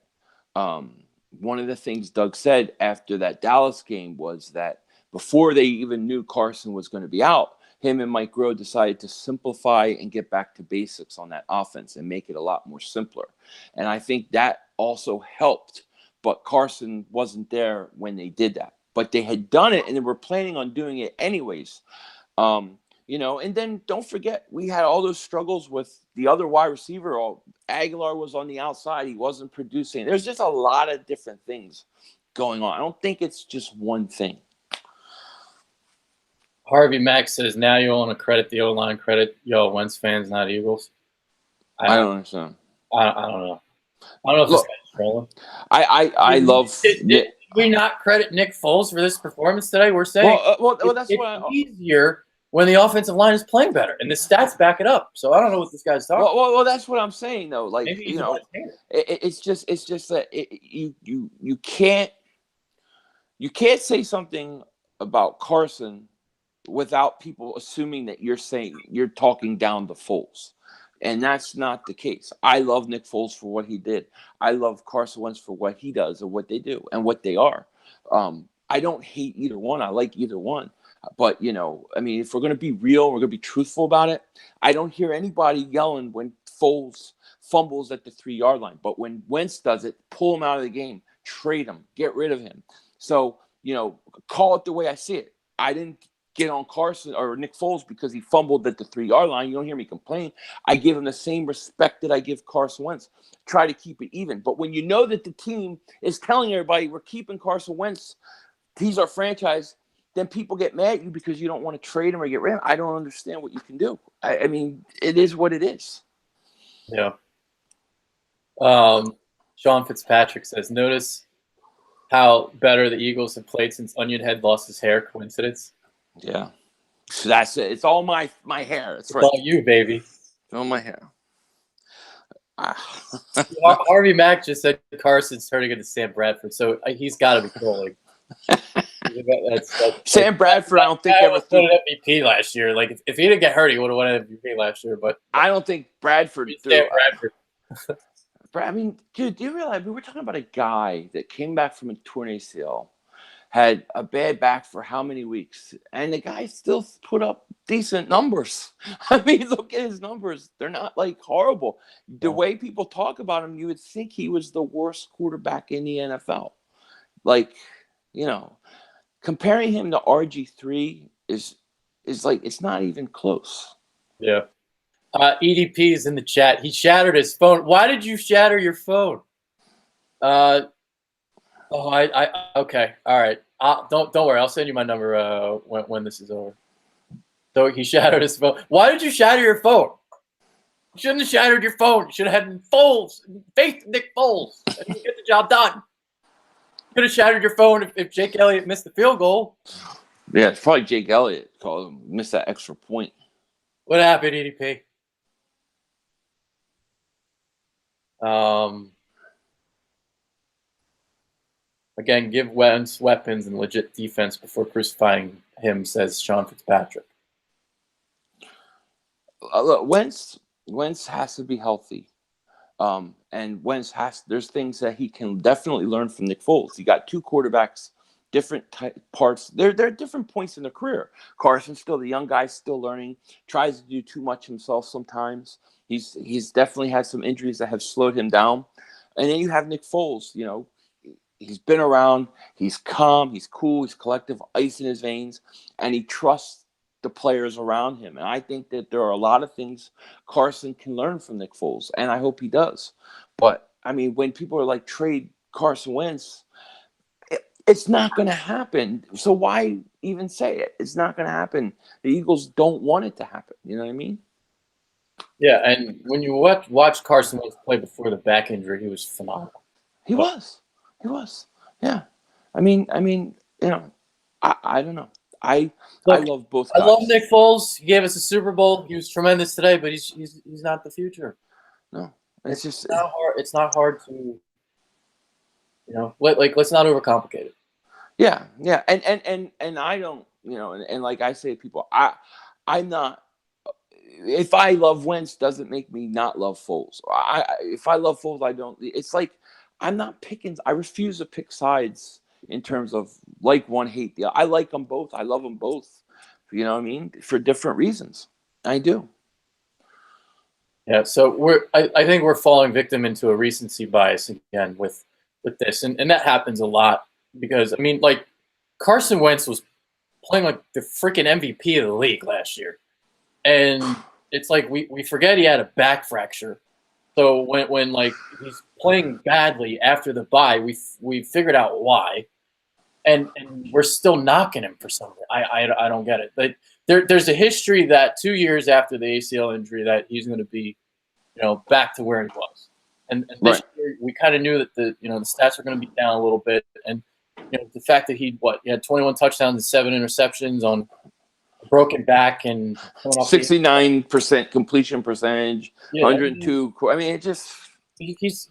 B: one of the things Doug said after that Dallas game was that before they even knew Carson was going to be out, him and Mike Groh decided to simplify and get back to basics on that offense and make it a lot more simpler. And I think that also helped, but Carson wasn't there when they did that. But they had done it, and they were planning on doing it anyways. And then don't forget, we had all those struggles with the other wide receiver. Aguilar was on the outside. He wasn't producing. There's just a lot of different things going on. I don't think it's just one thing.
A: Harvey Mack says, now you want to credit the O-line, credit y'all Wentz fans, not Eagles.
B: I don't understand.
A: I don't know. I don't know if this guy's trolling.
B: I love
A: Did we not credit Nick Foles for this performance today? We're saying
B: that's
A: easier when the offensive line is playing better, and the stats back it up. So I don't know what this guy's talking.
B: Well, that's what I'm saying though. Like, it's just that you can't say something about Carson without people assuming that you're talking down to Foles. And that's not the case. I love Nick Foles for what he did. I love Carson Wentz for what he does and what they do and what they are. I don't hate either one. I like either one. But, if we're going to be real, we're going to be truthful about it. I don't hear anybody yelling when Foles fumbles at the 3-yard line. But when Wentz does it, pull him out of the game, trade him, get rid of him. So, call it the way I see it. I didn't get on Carson or Nick Foles because he fumbled at the 3-yard line. You don't hear me complain. I give him the same respect that I give Carson Wentz. Try to keep it even. But when you know that the team is telling everybody we're keeping Carson Wentz, he's our franchise, then people get mad at you because you don't want to trade him or get rid of him. I don't understand what you can do. I mean, it is what it is.
A: Yeah. Sean Fitzpatrick says, notice how better the Eagles have played since Onion Head lost his hair. Coincidence?
B: Yeah. So that's it. It's all my hair. It's right.
A: All you, baby.
B: It's all my hair.
A: Harvey Mack just said Carson's turning into Sam Bradford, so he's got to be trolling.
B: Sam Bradford, I don't think ever
A: won an MVP last year. Like if he didn't get hurt, he would have won an MVP last year. But
B: I don't think Bradford.
A: Sam Bradford.
B: I mean, dude, do you realize we were talking about a guy that came back from a torn ACL, had a bad back for how many weeks, and the guy still put up decent numbers. I mean, look at his numbers. They're not like horrible. The way people talk about him, you would think he was the worst quarterback in the NFL. Like, comparing him to RG3 is like, it's not even close.
A: Yeah. EDP is in the chat. He shattered his phone. Why did you shatter your phone? Okay, all right. Don't worry. I'll send you my number when this is over. So he shattered his phone. Why did you shatter your phone? You shouldn't have shattered your phone. You should have had Foles, faith Nick Foles, and you get the job done. You could have shattered your phone if Jake Elliott missed the field goal.
B: Yeah, it's probably Jake Elliott missed that extra point.
A: What happened, EDP? Again, give Wentz weapons and legit defense before crucifying him, says Sean Fitzpatrick.
B: Look, Wentz has to be healthy. And Wentz there's things that he can definitely learn from Nick Foles. You got two quarterbacks, different parts. They're at different points in their career. Carson's still the young guy, still learning, tries to do too much himself sometimes. He's definitely had some injuries that have slowed him down. And then you have Nick Foles, he's been around, he's calm, he's cool, he's collective, ice in his veins, and he trusts the players around him. And I think that there are a lot of things Carson can learn from Nick Foles, and I hope he does. But, I mean, when people are like, trade Carson Wentz, it's not going to happen. So why even say it? It's not going to happen. The Eagles don't want it to happen. You know what I mean?
A: Yeah, and when you watch Carson Wentz play before the back injury, he was phenomenal.
B: He was. Yeah. I mean, I don't know. I love both guys.
A: I love Nick Foles. He gave us a Super Bowl. He was tremendous today, but he's not the future.
B: No, it's
A: not hard. It's not hard to, let's not overcomplicate it.
B: Yeah, and I don't, and like I say to people, I'm not. If I love Wentz, doesn't make me not love Foles. If I love Foles, I don't. It's like I'm not picking. I refuse to pick sides in terms of like one, hate the other. I like them both. I love them both. You know what I mean? For different reasons. I do.
A: Yeah. So I think we're falling victim into a recency bias again with this, and that happens a lot because I mean, like Carson Wentz was playing like the freaking MVP of the league last year, and it's like we forget he had a back fracture. So when like he's playing badly after the bye, we figured out why, and we're still knocking him for something. I don't get it. But there's a history that 2 years after the ACL injury that he's going to be, back to where he was. And this year we kind of knew that the stats were going to be down a little bit, and the fact that he had 21 touchdowns and 7 interceptions on a broken back and
B: 69% completion percentage, 102. I mean, it just
A: he's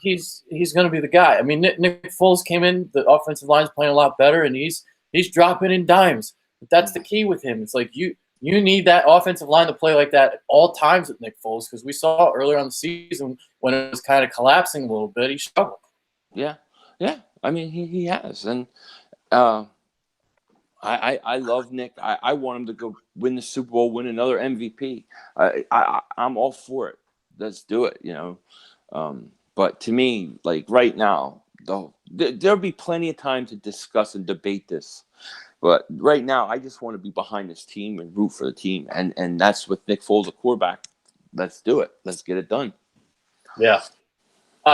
A: going to be the guy. I mean, Nick Foles came in, the offensive line's playing a lot better, and he's dropping in dimes. But that's the key with him. It's like you need that offensive line to play like that at all times with Nick Foles, because we saw earlier on the season when it was kind of collapsing a little bit, he struggled.
B: Yeah. I mean, he has, and I love Nick. I want him to go win the Super Bowl, win another MVP. I'm all for it. Let's do it. But to me, like right now, there'll be plenty of time to discuss and debate this. But right now, I just want to be behind this team and root for the team. And that's with Nick Foles, a quarterback. Let's do it. Let's get it done.
A: Yeah.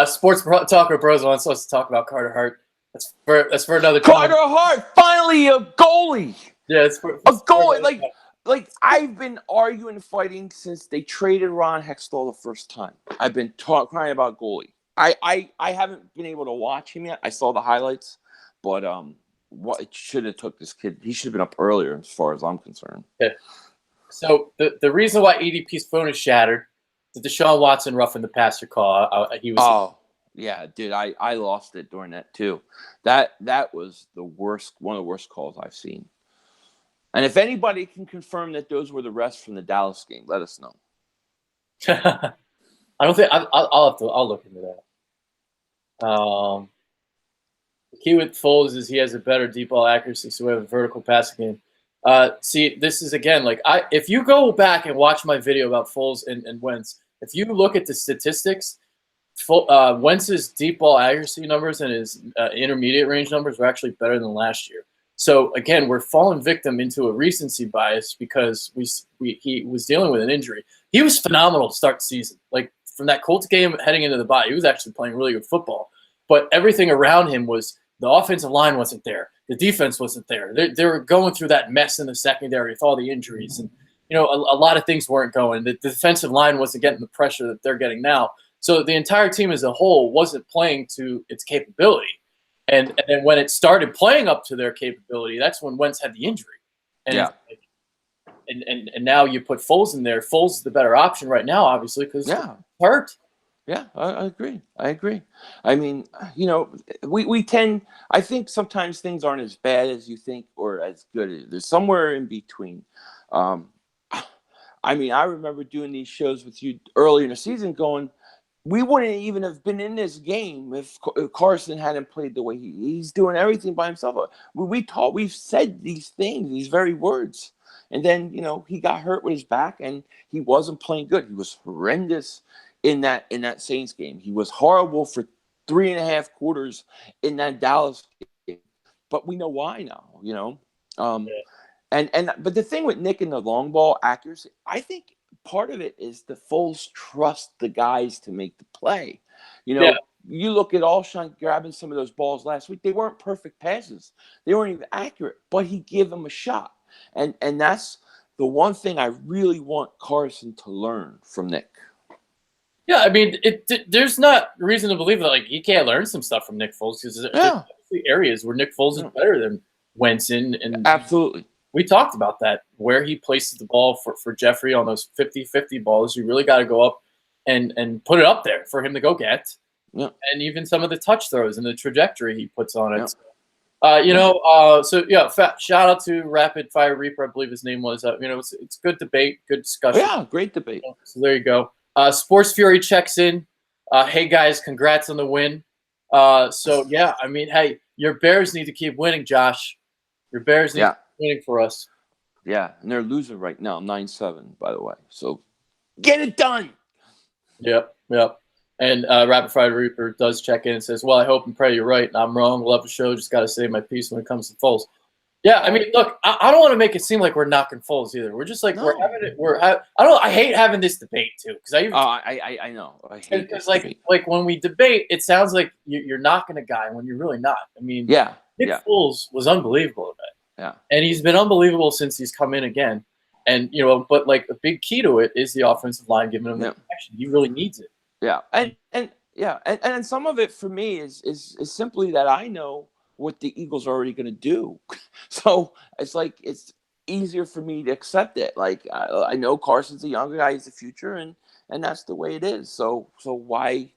A: Sports Talker Bros wants us to talk about Carter Hart. That's for another time.
B: Carter Hart, finally a goalie.
A: Yeah, it's
B: a goalie. Like I've been arguing and fighting since they traded Ron Hextall the first time. I've been crying about goalie. I haven't been able to watch him yet. I saw the highlights, but what it should have took this kid. He should have been up earlier, as far as I'm concerned.
A: Okay. So the reason why EDP's phone is shattered is the Deshaun Watson roughing the passer call. He was.
B: Oh yeah, dude, I lost it during that too. That was the worst, one of the worst calls I've seen. And if anybody can confirm that those were the refs from the Dallas game, let us know.
A: I don't think I'll look into that. The key with Foles is he has a better deep ball accuracy, so we have a vertical passing game. See, this is again like if you go back and watch my video about Foles and Wentz, if you look at the statistics, Wentz's deep ball accuracy numbers and his intermediate range numbers were actually better than last year. So again, we're falling victim into a recency bias because he was dealing with an injury. He was phenomenal to start the season. Like from that Colts game heading into the bye, he was actually playing really good football. But everything around him was the offensive line wasn't there. The defense wasn't there. They were going through that mess in the secondary with all the injuries. And, a lot of things weren't going. The defensive line wasn't getting the pressure that they're getting now. So the entire team as a whole wasn't playing to its capability. And then when it started playing up to their capability, that's when Wentz had the injury. And and now you put Foles in there. Foles is the better option right now, obviously, because he's hurt.
B: Yeah, I agree. I mean, we tend. I think sometimes things aren't as bad as you think or as good. There's somewhere in between. I mean, I remember doing these shows with you early in the season going, we wouldn't even have been in this game if Carson hadn't played the way he's doing everything by himself. We've said these things, these very words. And then, he got hurt with his back and he wasn't playing good. He was horrendous in that Saints game. He was horrible for 3.5 quarters in that Dallas game. But we know why now, But the thing with Nick and the long ball accuracy, I think part of it is the Foles trust the guys to make the play. You look at Alshon grabbing some of those balls last week. They weren't perfect passes. They weren't even accurate, but he gave them a shot. And that's the one thing I really want Carson to learn from Nick.
A: Yeah, I mean, there's not reason to believe that he can't learn some stuff from Nick Foles because there's areas where Nick Foles is better than Wentz in.
B: Absolutely.
A: We talked about that, where he places the ball for Jeffrey on those 50-50 balls. You really got to go up and put it up there for him to go get.
B: Yeah. And
A: even some of the touch throws and the trajectory he puts on it.
B: Yeah.
A: Shout out to Rapid Fire Reaper, I believe his name was. It's good debate, good discussion.
B: Yeah, great debate.
A: So there you go. Sports Fury checks in. Hey, guys, congrats on the win. I mean, hey, your Bears need to keep winning, Josh. Your Bears need to keep winning for us.
B: Yeah, and they're losing right now, 9-7, by the way. So get it done.
A: Yep. And Rapid Fire Reaper does check in and says, well, I hope and pray you're right. And I'm wrong. Love the show. Just got to say my piece when it comes to Foles. Yeah, I mean, look, I don't want to make it seem like we're knocking Foles either. We're just we're having it. I hate having this debate too because I
B: know. I hate this
A: debate. Like when we debate, it sounds like you're knocking a guy when you're really not. I mean, Nick Foles was unbelievable today.
B: Yeah,
A: and he's been unbelievable since he's come in again. And but a big key to it is the offensive line giving him the protection. He really needs it.
B: Yeah, and some of it for me is simply that I know what the Eagles are already going to do. So it's easier for me to accept it. I know Carson's a younger guy, he's the future, and that's the way it is. So why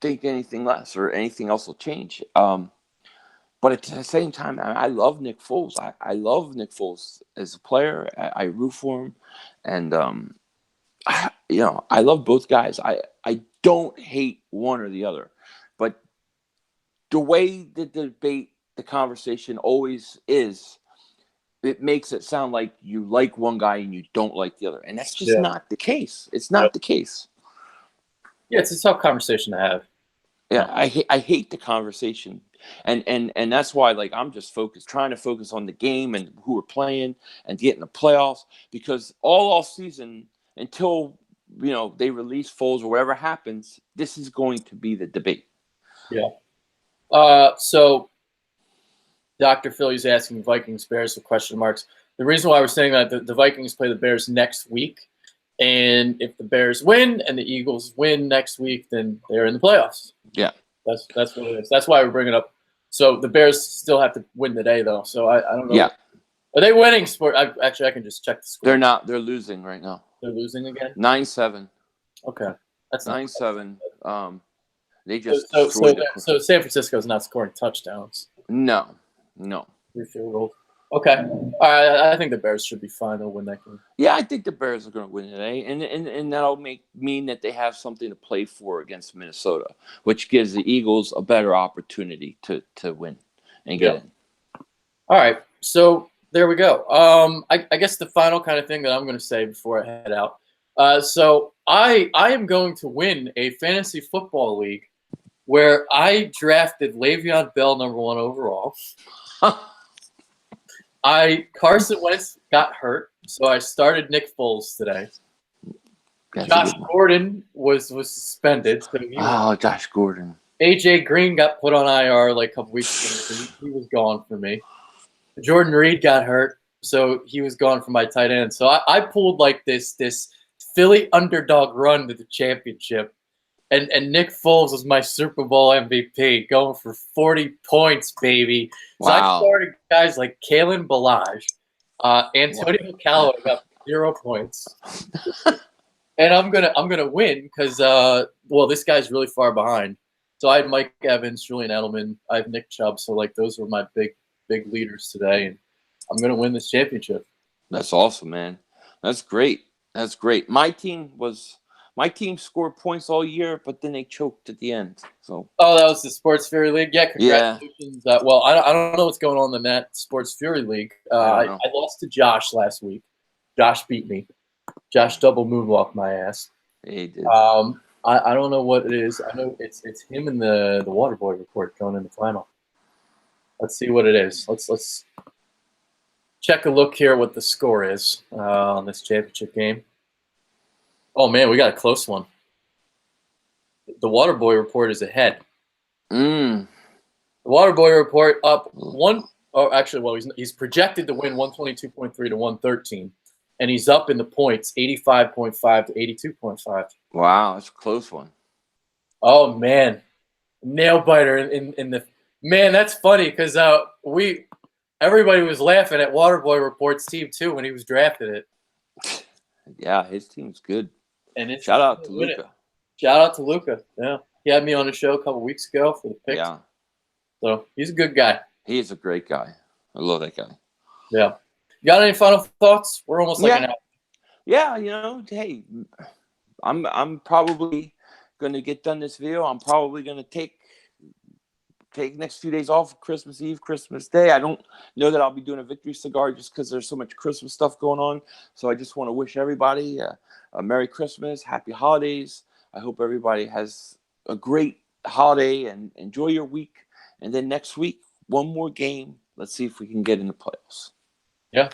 B: think anything less or anything else will change? But at the same time, I love Nick Foles. I love Nick Foles as a player. I root for him, and I love both guys. I don't hate one or the other, but the way the debate, the conversation always is, it makes it sound like you like one guy and you don't like the other, and that's just not the case. It's not the case.
A: Yeah, it's a tough conversation to have.
B: Yeah, I hate the conversation, and that's why I'm just trying to focus on the game and who we're playing and get in the playoffs, because all off season until they release Foles or whatever happens, this is going to be the debate.
A: Yeah. So Dr. Philly's asking Vikings Bears with question marks. The reason why we're saying that the Vikings play the Bears next week, and if the Bears win and the Eagles win next week, then they're in the playoffs.
B: Yeah,
A: that's what it is. That's why we're bringing it up. So the Bears still have to win today, though. So I don't know.
B: Yeah,
A: are they winning? I can just check the score.
B: They're not. They're losing right now.
A: They're losing again.
B: 9-7.
A: Okay, that's
B: 9-7. They just
A: so San Francisco's not scoring touchdowns.
B: No.
A: 3 field goals. Okay. All right. I think the Bears should be fine. They'll win that game.
B: Yeah, I think the Bears are going to win today, and that'll mean that they have something to play for against Minnesota, which gives the Eagles a better opportunity to win and get in.
A: All right. So there we go. I guess the final kind of thing that I'm going to say before I head out. So I am going to win a fantasy football league where I drafted Le'Veon Bell #1 overall. Carson Wentz got hurt, so I started Nick Foles today. Josh Gordon was suspended, so
B: Josh Gordon.
A: AJ Green got put on IR like a couple weeks ago. He was gone for me. Jordan Reed got hurt, so he was gone for my tight end. So I pulled like this Philly underdog run to the championship, and Nick Foles was my Super Bowl MVP, going for 40 points, baby. So I started guys like Kalen Ballage, Antonio Callaway got 0 points. And I'm gonna win because this guy's really far behind. So I had Mike Evans, Julian Edelman, I have Nick Chubb. So like those were my big leaders today, and I'm gonna win this championship.
B: That's awesome, man. That's great. That's great. My team scored points all year, but then they choked at the end. So
A: that was the Sports Fury League. Yeah, congratulations. Yeah. I don't know what's going on in that Sports Fury League. I lost to Josh last week. Josh beat me. Josh double moonwalked my ass.
B: He did.
A: I don't know what it is. I know it's him and the Waterboy report going in the final. Let's see what it is. Let's check a look here what the score is on this championship game. Oh man, we got a close one. The Waterboy report is ahead. The Waterboy report up one. Oh, actually, he's projected to win 122.3 to 113. And he's up in the points, 85.5 to 82.5.
B: Wow, that's a close one.
A: Oh man, nail biter in the man. That's funny because everybody was laughing at Waterboy Report's team too when he was drafted it.
B: Yeah, his team's good.
A: And
B: shout out to Luca.
A: Shout out to Luca. Yeah, he had me on the show a couple weeks ago for the picks.
B: Yeah,
A: so he's a good guy.
B: He is a great guy. I love that guy.
A: Yeah. You got any final thoughts? We're almost like an hour.
B: Yeah, hey, I'm probably going to get done this video. I'm probably going to take next few days off, Christmas Eve, Christmas Day. I don't know that I'll be doing a victory cigar just because there's so much Christmas stuff going on. So I just want to wish everybody a Merry Christmas, Happy Holidays. I hope everybody has a great holiday and enjoy your week. And then next week, one more game. Let's see if we can get in the playoffs.
A: Yeah.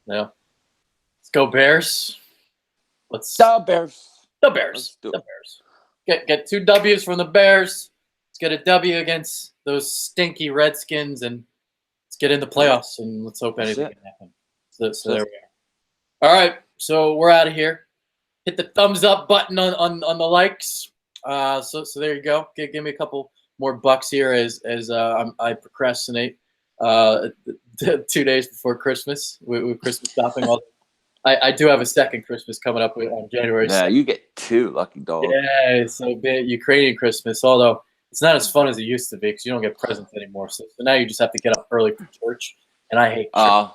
A: Let's go Bears.
B: The Bears.
A: Let's do it. The Bears. Get 2 W's from the Bears. Let's get a W against those stinky Redskins, and let's get in the playoffs. And let's hope anything can happen. So there we are. All right. So we're out of here. Hit the thumbs up button on the likes. So there you go. Give me a couple more bucks here as I procrastinate. 2 days before Christmas with Christmas shopping. I do have a second Christmas coming up on January 2nd.
B: Yeah, you get 2, lucky dog.
A: Yeah, it's a bit Ukrainian Christmas, although it's not as fun as it used to be because you don't get presents anymore. So now you just have to get up early for church, and I hate church.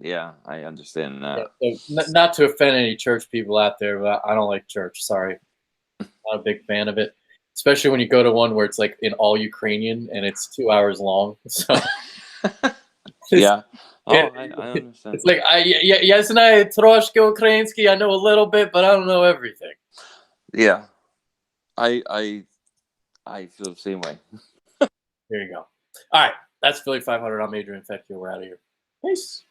B: Yeah, I understand that.
A: Yeah, so not to offend any church people out there, but I don't like church. Sorry. Not a big fan of it. Especially when you go to one where it's like in all Ukrainian and it's 2 hours long. So
B: yeah. I understand.
A: It's like я знаю трошки український. I know a little bit, but I don't know everything.
B: Yeah. I feel the same way.
A: There you go. All right. That's Philly 500. I'm Adrian Fecchio. We're out of here. Peace.